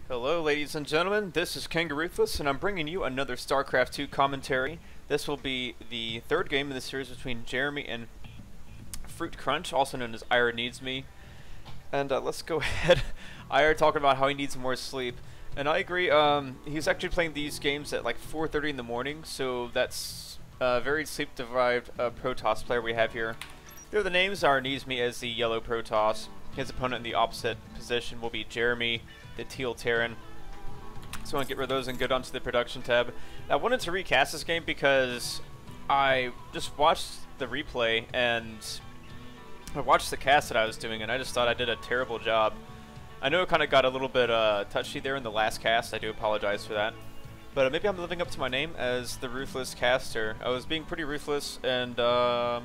Hello ladies and gentlemen, this is Kangaroothless and I'm bringing you another StarCraft 2 commentary. This will be the third game in the series between Jeremy and Fruit Crunch, also known as AiurNeedsMe. And let's go ahead. Air talking about how he needs more sleep. And I agree, he's actually playing these games at like 4:30 in the morning, so that's a very sleep-deprived Protoss player we have here. Here are the names. AiurNeedsMe as the yellow Protoss. His opponent in the opposite position will be Jeremy, the teal Terran. So I want to get rid of those and go down to the production tab. I wanted to recast this game because I just watched the replay and I watched the cast that I was doing and I just thought I did a terrible job. I know it kind of got a little bit touchy there in the last cast. I do apologize for that. But maybe I'm living up to my name as the ruthless caster. I was being pretty ruthless and I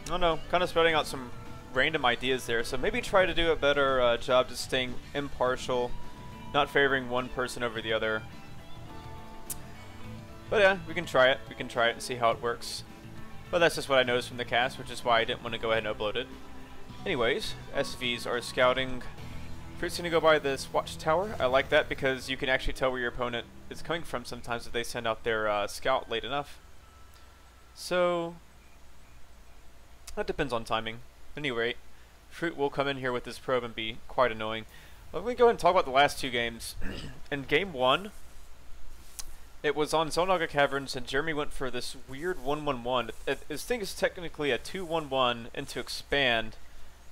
don't know, kind of spreading out some random ideas there. So maybe try to do a better job just staying impartial, not favoring one person over the other. But yeah, we can try it. We can try it and see how it works. But that's just what I noticed from the cast, which is why I didn't want to go ahead and upload it. Anyways, SVs are scouting. Fruit's going to go by this watchtower. I like that because you can actually tell where your opponent is coming from sometimes if they send out their scout late enough. So that depends on timing. At any rate, Fruit will come in here with this probe and be quite annoying. Let me go ahead and talk about the last two games. In game 1, it was on Zonaga Caverns, and Jeremy went for this weird 1-1-1. His thing is technically a 2-1-1 into expand,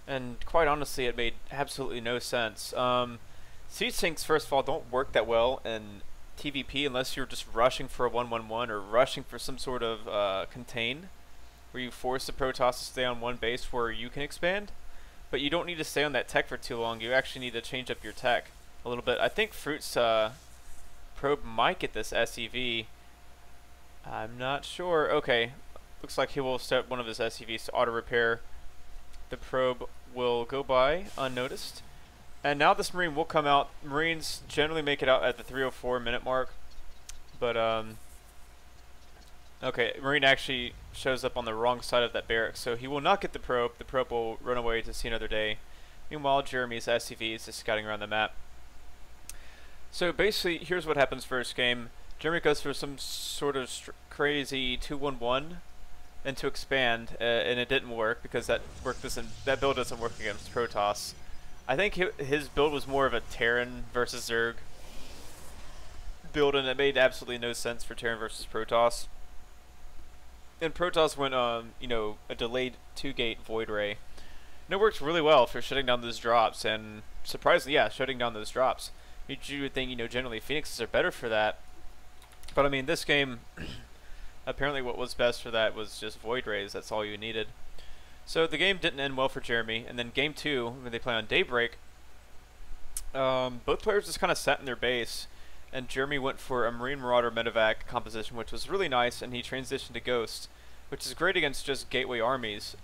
and quite honestly, it made absolutely no sense. Siege sinks, first of all, don't work that well in TVP unless you're just rushing for a 1-1-1 or rushing for some sort of contain, where you force the Protoss to stay on one base where you can expand. But you don't need to stay on that tech for too long. You actually need to change up your tech a little bit. I think Fruit's probe might get this SEV. I'm not sure. Okay, looks like he will set one of his SEVs to auto repair. The probe will go by unnoticed. And now this Marine will come out. Marines generally make it out at the 3:04 minute mark. But okay, Marine actually shows up on the wrong side of that barracks, so he will not get the probe. The probe will run away to see another day. Meanwhile, Jeremy's SCV is just scouting around the map. So basically, here's what happens first game. Jeremy goes for some sort of crazy 2-1-1 and to expand, and it didn't work because that build doesn't work against Protoss. I think his build was more of a Terran versus Zerg build, and it made absolutely no sense for Terran versus Protoss. And Protoss went you know, a delayed 2-gate Void Ray. And it worked really well for shutting down those drops, and surprisingly, yeah, shutting down those drops. You would think, you know, generally Phoenixes are better for that. But I mean, this game, apparently what was best for that was just Void Rays. That's all you needed. So the game didn't end well for Jeremy. And then game 2, when they play on Daybreak, both players just kind of sat in their base. And Jeremy went for a Marine Marauder Medevac composition, which was really nice, and he transitioned to Ghost, which is great against just gateway armies.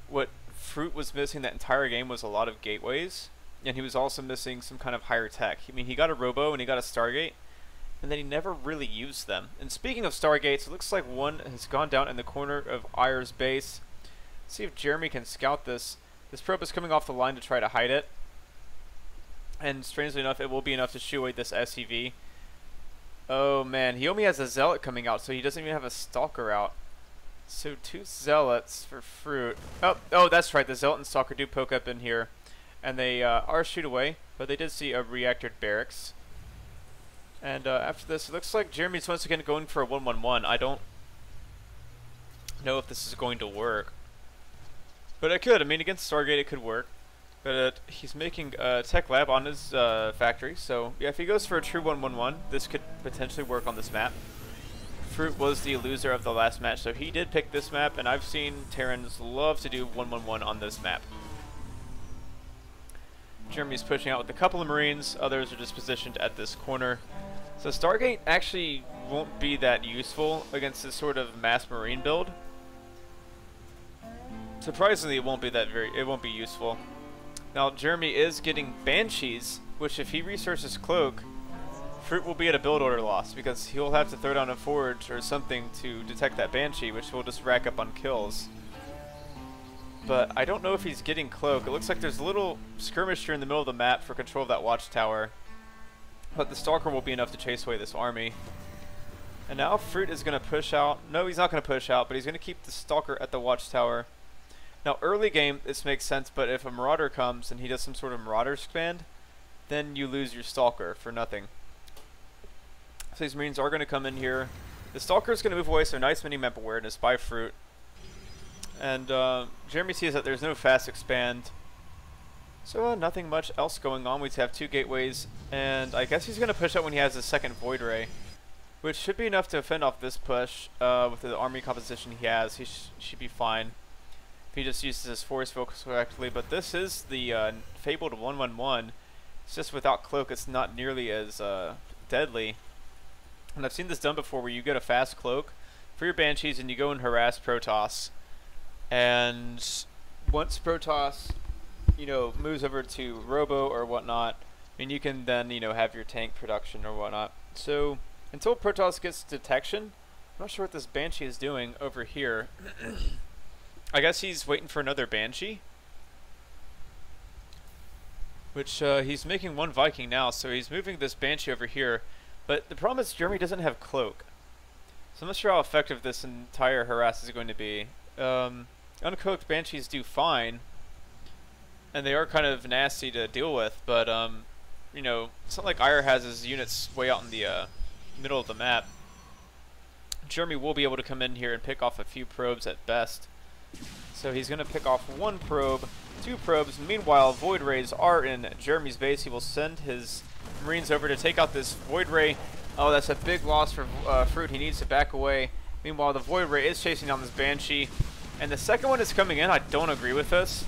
What Fruit was missing that entire game was a lot of gateways, and he was also missing some kind of higher tech. I mean, he got a Robo and he got a Stargate, and then he never really used them. And speaking of Stargates, it looks like one has gone down in the corner of Air's base. Let's see if Jeremy can scout this. This probe is coming off the line to try to hide it. And strangely enough, it will be enough to shoo away this SCV. Oh man, he only has a Zealot coming out, so he doesn't even have a Stalker out. So 2 Zealots for Fruit. Oh, that's right, the Zealot and Stalker do poke up in here. And they are shoot away, but they did see a reactored barracks. And after this, it looks like Jeremy's once again going for a 1-1-1. I don't know if this is going to work. But it could. I mean, against Stargate, it could work. But he's making a tech lab on his factory, so yeah, if he goes for a true 1-1-1, this could potentially work on this map. Fruit was the loser of the last match, so he did pick this map, and I've seen Terrans love to do 1-1-1 on this map. Jeremy's pushing out with a couple of Marines, others are just positioned at this corner. So Stargate actually won't be that useful against this sort of mass Marine build. Surprisingly, it won't be useful. Now, Jeremy is getting Banshees, which if he researches Cloak, Fruit will be at a build order loss, because he'll have to throw down a Forge or something to detect that Banshee, which will just rack up on kills. But I don't know if he's getting Cloak. It looks like there's a little skirmisher in the middle of the map for control of that watchtower. But the Stalker will be enough to chase away this army. And now Fruit is going to push out. No, he's not going to push out, but he's going to keep the Stalker at the Watchtower. Now, early game, this makes sense, but if a Marauder comes and he does some sort of Marauder expand, then you lose your Stalker for nothing. So these Marines are going to come in here. The Stalker is going to move away, so nice mini-map awareness by Fruit. And Jeremy sees that there's no fast expand. So nothing much else going on. We have 2 gateways, and I guess he's going to push out when he has his second Void Ray, which should be enough to fend off this push with the army composition he has. He should be fine if he just uses his force focus correctly. But this is the fabled 111. It's just without cloak, it's not nearly as deadly. And I've seen this done before, where you get a fast cloak for your Banshees and you go and harass Protoss. And once Protoss, you know, moves over to Robo or whatnot, I mean, you can then, you know, have your tank production or whatnot. So until Protoss gets detection, I'm not sure what this Banshee is doing over here. I guess he's waiting for another Banshee, which he's making 1 Viking now, so he's moving this Banshee over here. But the problem is Jeremy doesn't have cloak, so I'm not sure how effective this entire harass is going to be. Uncloaked Banshees do fine, and they are kind of nasty to deal with, but you know, it's not like Aiur has his units way out in the middle of the map. Jeremy will be able to come in here and pick off a few probes at best. So he's going to pick off 1 probe, 2 probes. Meanwhile, Void Rays are in Jeremy's base. He will send his Marines over to take out this Void Ray. Oh, that's a big loss for Fruit. He needs to back away. Meanwhile, the Void Ray is chasing down this Banshee. And the second one is coming in. I don't agree with this.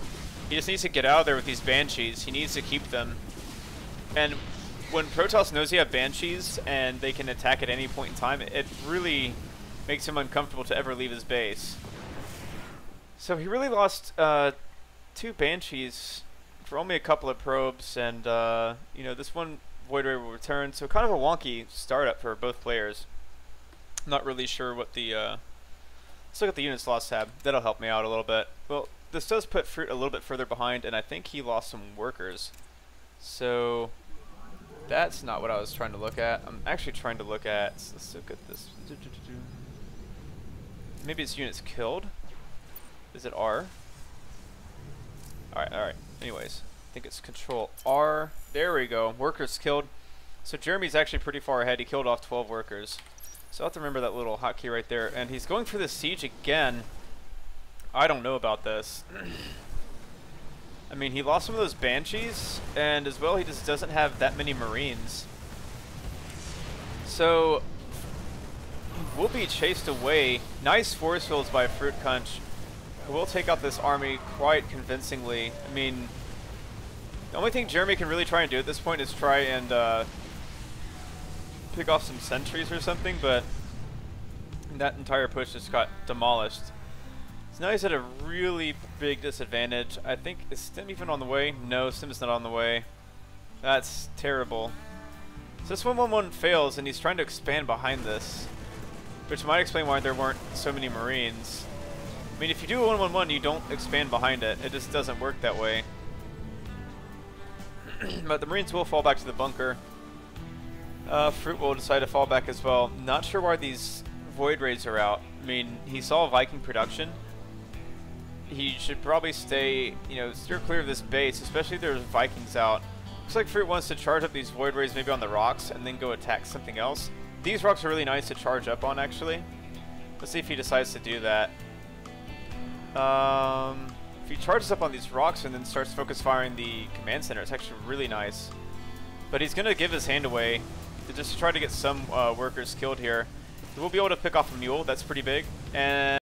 He just needs to get out of there with these Banshees. He needs to keep them. And when Protoss knows you have Banshees and they can attack at any point in time, it really makes him uncomfortable to ever leave his base. So he really lost 2 Banshees for only a couple of probes, and you know, this 1 Void Ray will return. So kind of a wonky startup for both players. I'm not really sure what the let's look at the units lost tab. That'll help me out a little bit. Well, this does put Fruit a little bit further behind, and I think he lost some workers. So that's not what I was trying to look at. I'm actually trying to look at, let's look at this. Maybe it's units killed. Is it R? Alright. Anyways, I think it's Control R. There we go. Workers killed. So Jeremy's actually pretty far ahead. He killed off 12 workers. So I'll have to remember that little hotkey right there. And he's going for the siege again. I don't know about this. I mean, he lost some of those Banshees, and as well, he just doesn't have that many Marines. So we'll be chased away. Nice force fields by Fruit Kunch, who will take out this army quite convincingly. I mean, the only thing Jeremy can really try and do at this point is try and pick off some sentries or something, but that entire push just got demolished. So now he's at a really big disadvantage. I think, is Stim even on the way? No, Stim's not on the way. That's terrible. So this 111 fails, and he's trying to expand behind this, which might explain why there weren't so many Marines. I mean, if you do a 111, you don't expand behind it. It just doesn't work that way. But the Marines will fall back to the bunker. Fruit will decide to fall back as well. Not sure why these Void Rays are out. I mean, he saw Viking production. He should probably stay, you know, steer clear of this base, especially if there's Vikings out. Looks like Fruit wants to charge up these Void Rays maybe on the rocks and then go attack something else. These rocks are really nice to charge up on, actually. Let's see if he decides to do that. If he charges up on these rocks and then starts focus firing the command center, it's actually really nice. But he's going to give his hand away to just try to get some workers killed here. We'll be able to pick off a mule. That's pretty big. And